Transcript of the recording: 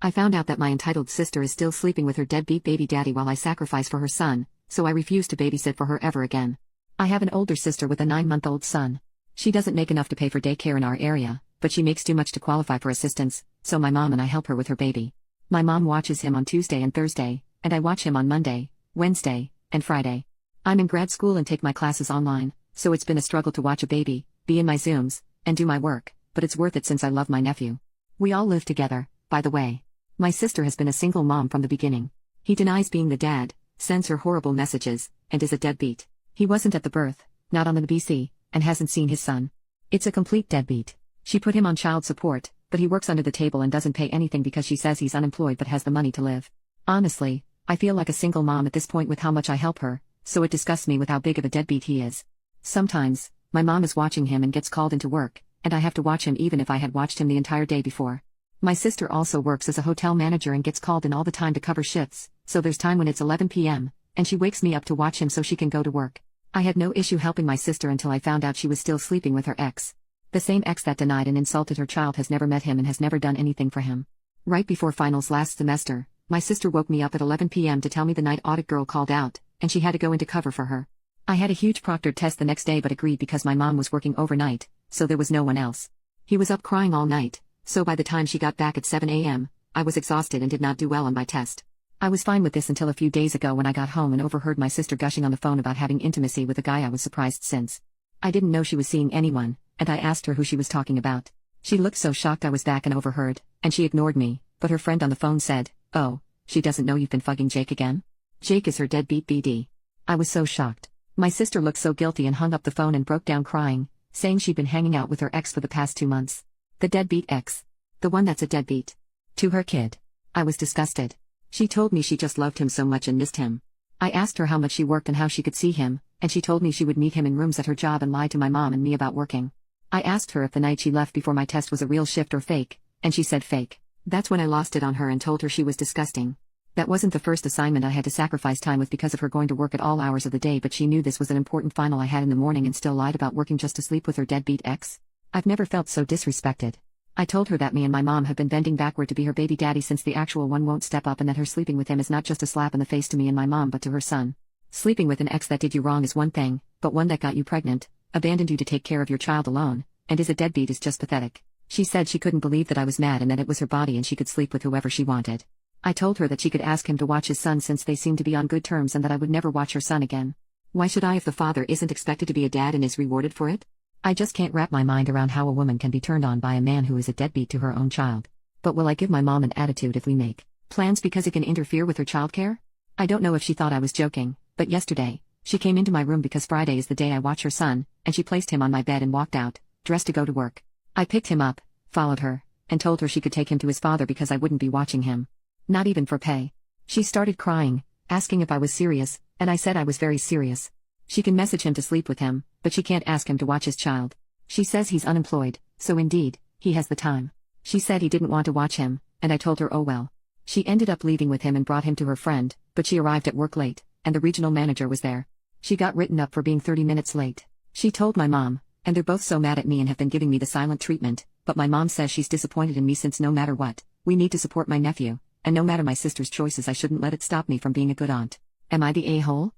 I found out that my entitled sister is still sleeping with her deadbeat baby daddy while I sacrifice for her son, so I refuse to babysit for her ever again. I have an older sister with a 9-month-old son. She doesn't make enough to pay for daycare in our area, but she makes too much to qualify for assistance, so my mom and I help her with her baby. My mom watches him on Tuesday and Thursday, and I watch him on Monday, Wednesday, and Friday. I'm in grad school and take my classes online, so it's been a struggle to watch a baby, be in my Zooms, and do my work, but it's worth it since I love my nephew. We all live together, by the way. My sister has been a single mom from the beginning. He denies being the dad, sends her horrible messages, and is a deadbeat. He wasn't at the birth, not on the BC, and hasn't seen his son. It's a complete deadbeat. She put him on child support, but he works under the table and doesn't pay anything because she says he's unemployed but has the money to live. Honestly, I feel like a single mom at this point with how much I help her, so it disgusts me with how big of a deadbeat he is. Sometimes, my mom is watching him and gets called into work, and I have to watch him even if I had watched him the entire day before. My sister also works as a hotel manager and gets called in all the time to cover shifts, so there's time when it's 11 p.m., and she wakes me up to watch him so she can go to work. I had no issue helping my sister until I found out she was still sleeping with her ex. The same ex that denied and insulted her child has never met him and has never done anything for him. Right before finals last semester, my sister woke me up at 11 p.m. to tell me the night audit girl called out, and she had to go into cover for her. I had a huge proctored test the next day but agreed because my mom was working overnight, so there was no one else. He was up crying all night, so by the time she got back at 7 a.m., I was exhausted and did not do well on my test. I was fine with this until a few days ago when I got home and overheard my sister gushing on the phone about having intimacy with a guy I was surprised since. I didn't know she was seeing anyone, and I asked her who she was talking about. She looked so shocked I was back and overheard, and she ignored me, but her friend on the phone said, "Oh, she doesn't know you've been fucking Jake again? Jake is her deadbeat BD." I was so shocked. My sister looked so guilty and hung up the phone and broke down crying, saying she'd been hanging out with her ex for the past 2 months. The deadbeat ex. The one that's a deadbeat. To her kid. I was disgusted. She told me she just loved him so much and missed him. I asked her how much she worked and how she could see him, and she told me she would meet him in rooms at her job and lied to my mom and me about working. I asked her if the night she left before my test was a real shift or fake, and she said fake. That's when I lost it on her and told her she was disgusting. That wasn't the first assignment I had to sacrifice time with because of her going to work at all hours of the day, but she knew this was an important final I had in the morning and still lied about working just to sleep with her deadbeat ex. I've never felt so disrespected. I told her that me and my mom have been bending backward to be her baby daddy since the actual one won't step up and that her sleeping with him is not just a slap in the face to me and my mom but to her son. Sleeping with an ex that did you wrong is one thing, but one that got you pregnant, abandoned you to take care of your child alone, and is a deadbeat is just pathetic. She said she couldn't believe that I was mad and that it was her body and she could sleep with whoever she wanted. I told her that she could ask him to watch his son since they seemed to be on good terms and that I would never watch her son again. Why should I if the father isn't expected to be a dad and is rewarded for it? I just can't wrap my mind around how a woman can be turned on by a man who is a deadbeat to her own child. But will I give my mom an attitude if we make plans because it can interfere with her childcare? I don't know if she thought I was joking, but yesterday, she came into my room because Friday is the day I watch her son, and she placed him on my bed and walked out, dressed to go to work. I picked him up, followed her, and told her she could take him to his father because I wouldn't be watching him. Not even for pay. She started crying, asking if I was serious, and I said I was very serious. She can message him to sleep with him, but she can't ask him to watch his child. She says he's unemployed, so indeed, he has the time. She said he didn't want to watch him, and I told her oh well. She ended up leaving with him and brought him to her friend, but she arrived at work late, and the regional manager was there. She got written up for being 30 minutes late. She told my mom, and they're both so mad at me and have been giving me the silent treatment, but my mom says she's disappointed in me since no matter what, we need to support my nephew, and no matter my sister's choices I shouldn't let it stop me from being a good aunt. Am I the a-hole?